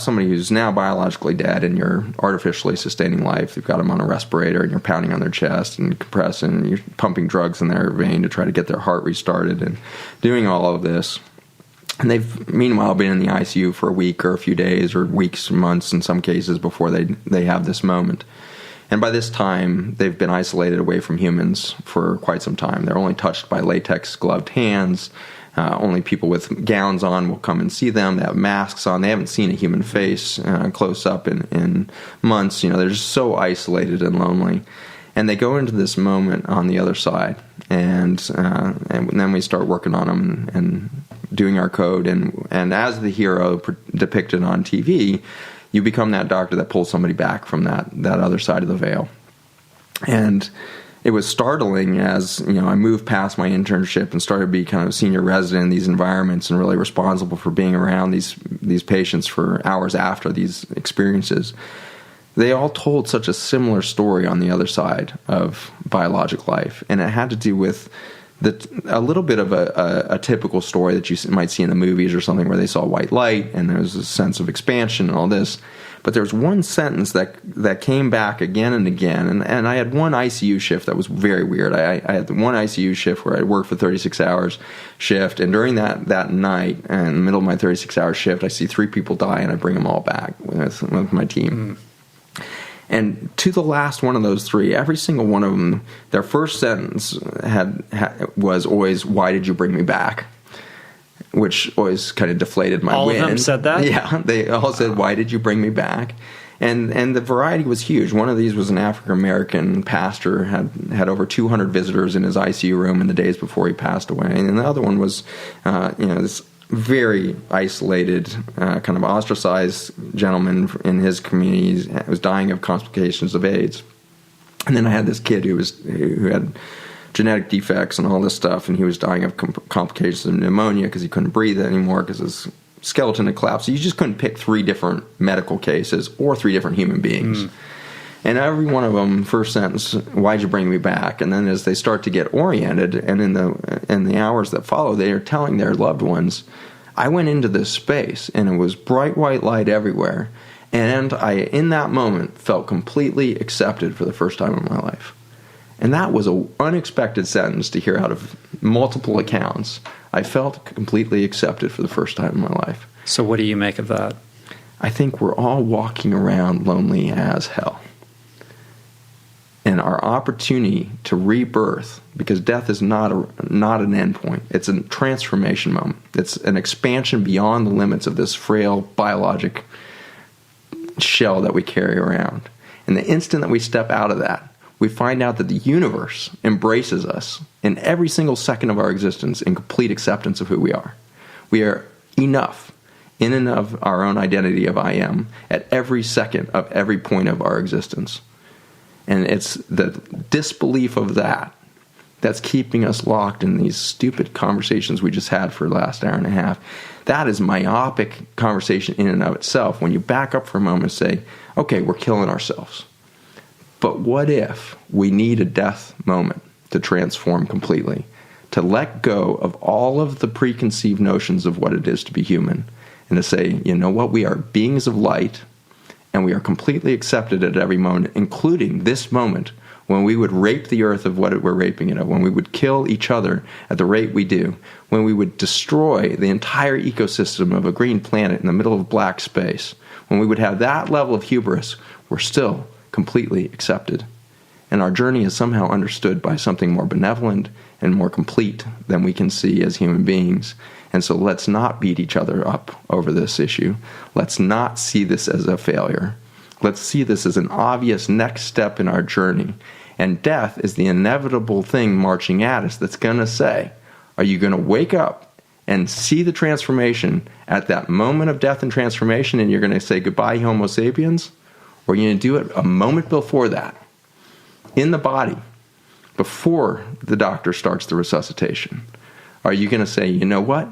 somebody who's now biologically dead and you're artificially sustaining life. You've got them on a respirator and you're pounding on their chest and compressing and you're pumping drugs in their vein to try to get their heart restarted and doing all of this. And they've meanwhile been in the ICU for a week or a few days or weeks, months in some cases before they have this moment. And by this time, they've been isolated away from humans for quite some time. They're only touched by latex gloved hands. Only people with gowns on will come and see them. They have masks on. They haven't seen a human face close up in months. They're just so isolated and lonely. And they go into this moment on the other side. And then we start working on them and doing our code. And as the hero depicted on TV, you become that doctor that pulls somebody back from that other side of the veil. And it was startling as, I moved past my internship and started to be kind of a senior resident in these environments and really responsible for being around these patients for hours after these experiences. They all told such a similar story on the other side of biologic life, and it had to do with a little bit of a typical story that you might see in the movies or something where they saw white light and there was a sense of expansion and all this. But there was one sentence that came back again and again, and I had one ICU shift that was very weird. I had one ICU shift where I worked for 36 hours shift, and during that night, in the middle of my 36-hour shift, I see 3 people die, and I bring them all back with my team. And to the last one of those 3, every single one of them, their first sentence was always, "Why did you bring me back?" Which always kind of deflated my win. All of them said that? Yeah, they all said, "Why did you bring me back?" And the variety was huge. One of these was an African-American pastor, had over 200 visitors in his ICU room in the days before he passed away. And the other one was, this very isolated, kind of ostracized gentleman in his community who was dying of complications of AIDS. And then I had this kid who had genetic defects and all this stuff, and he was dying of complications of pneumonia because he couldn't breathe anymore because his skeleton had collapsed. So you just couldn't pick 3 different medical cases or 3 different human beings. And every one of them, first sentence, "Why'd you bring me back?" And then as they start to get oriented, and in the hours that follow, they are telling their loved ones, "I went into this space, and it was bright white light everywhere, and I, in that moment, felt completely accepted for the first time in my life." And that was an unexpected sentence to hear out of multiple accounts. I felt completely accepted for the first time in my life. So what do you make of that? I think we're all walking around lonely as hell. And our opportunity to rebirth, because death is not an endpoint. It's a transformation moment. It's an expansion beyond the limits of this frail biologic shell that we carry around. And the instant that we step out of that, we find out that the universe embraces us in every single second of our existence in complete acceptance of who we are. We are enough in and of our own identity of I am at every second of every point of our existence. And it's the disbelief of that that's keeping us locked in these stupid conversations we just had for the last hour and a half. That is myopic conversation in and of itself. When you back up for a moment and say, okay, we're killing ourselves. But what if we need a death moment to transform completely, to let go of all of the preconceived notions of what it is to be human, and to say, you know what, we are beings of light, and we are completely accepted at every moment, including this moment when we would rape the earth of what we're raping it of, when we would kill each other at the rate we do, when we would destroy the entire ecosystem of a green planet in the middle of black space, when we would have that level of hubris, we're still completely accepted. And our journey is somehow understood by something more benevolent and more complete than we can see as human beings. And so let's not beat each other up over this issue. Let's not see this as a failure. Let's see this as an obvious next step in our journey. And death is the inevitable thing marching at us that's going to say, are you going to wake up and see the transformation at that moment of death and transformation, and you're going to say goodbye, Homo sapiens? Or are you going to do it a moment before that, in the body, before the doctor starts the resuscitation? Are you going to say, you know what?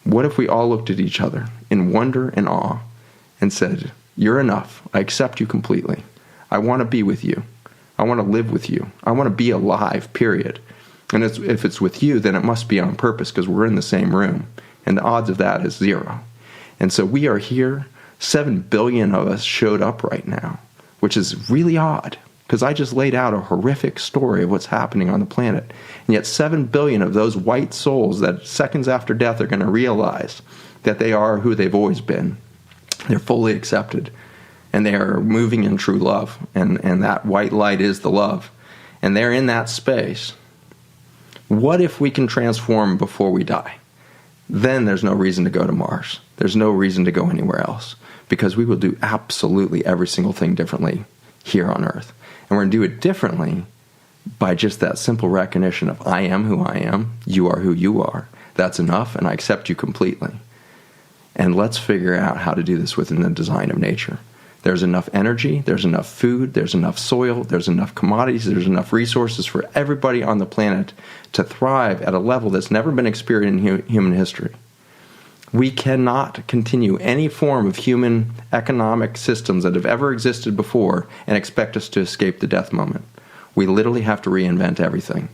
What if we all looked at each other in wonder and awe and said, you're enough. I accept you completely. I want to be with you. I want to live with you. I want to be alive, period. And if it's with you, then it must be on purpose because we're in the same room. And the odds of that is 0. And so we are here. 7 billion of us showed up right now, which is really odd, because I just laid out a horrific story of what's happening on the planet. And yet 7 billion of those white souls that seconds after death are going to realize that they are who they've always been. They're fully accepted. And they are moving in true love. And that white light is the love. And they're in that space. What if we can transform before we die? Then there's no reason to go to Mars. There's no reason to go anywhere else, because we will do absolutely every single thing differently here on Earth. And we're going to do it differently by just that simple recognition of I am who I am, you are who you are. That's enough, and I accept you completely. And let's figure out how to do this within the design of nature. There's enough energy, there's enough food, there's enough soil, there's enough commodities, there's enough resources for everybody on the planet to thrive at a level that's never been experienced in human history. We cannot continue any form of human economic systems that have ever existed before and expect us to escape the death moment. We literally have to reinvent everything.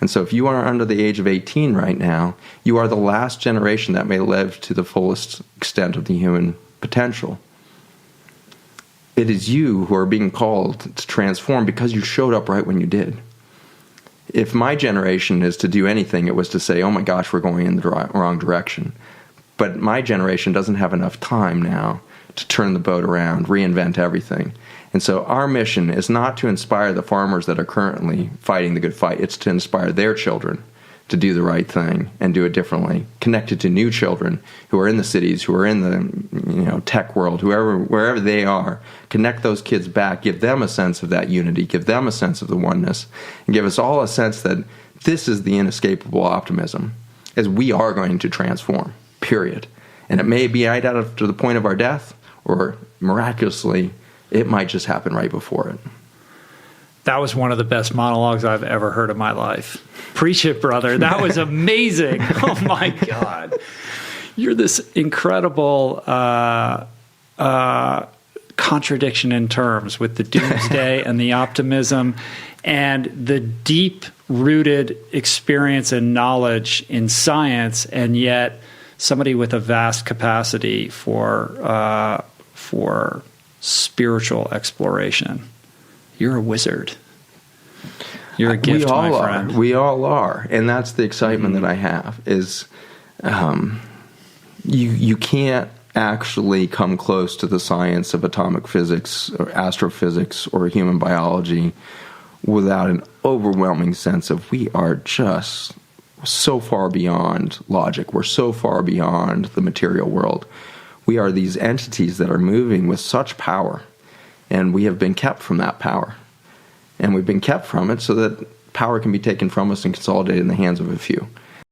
And so if you are under the age of 18 right now, you are the last generation that may live to the fullest extent of the human potential. It is you who are being called to transform because you showed up right when you did. If my generation is to do anything, it was to say, oh my gosh, we're going in the wrong direction. But my generation doesn't have enough time now to turn the boat around, reinvent everything. And so our mission is not to inspire the farmers that are currently fighting the good fight. It's to inspire their children to do the right thing and do it differently, connected to new children who are in the cities, who are in the tech world, wherever they are. Connect those kids back, give them a sense of that unity, give them a sense of the oneness, and give us all a sense that this is the inescapable optimism, as we are going to transform, period. And it may be right out to the point of our death, or miraculously, it might just happen right before it. That was one of the best monologues I've ever heard in my life. Preach it, brother. That was amazing. Oh, my God. You're this incredible contradiction in terms with the doomsday and the optimism and the deep-rooted experience and knowledge in science, and yet somebody with a vast capacity for spiritual exploration. You're a wizard. You're a gift, my friend. We all are. And that's the excitement that I have, is you can't actually come close to the science of atomic physics or astrophysics or human biology without an overwhelming sense of we are just so far beyond logic. We're so far beyond the material world. We are these entities that are moving with such power. And we have been kept from that power. And we've been kept from it so that power can be taken from us and consolidated in the hands of a few.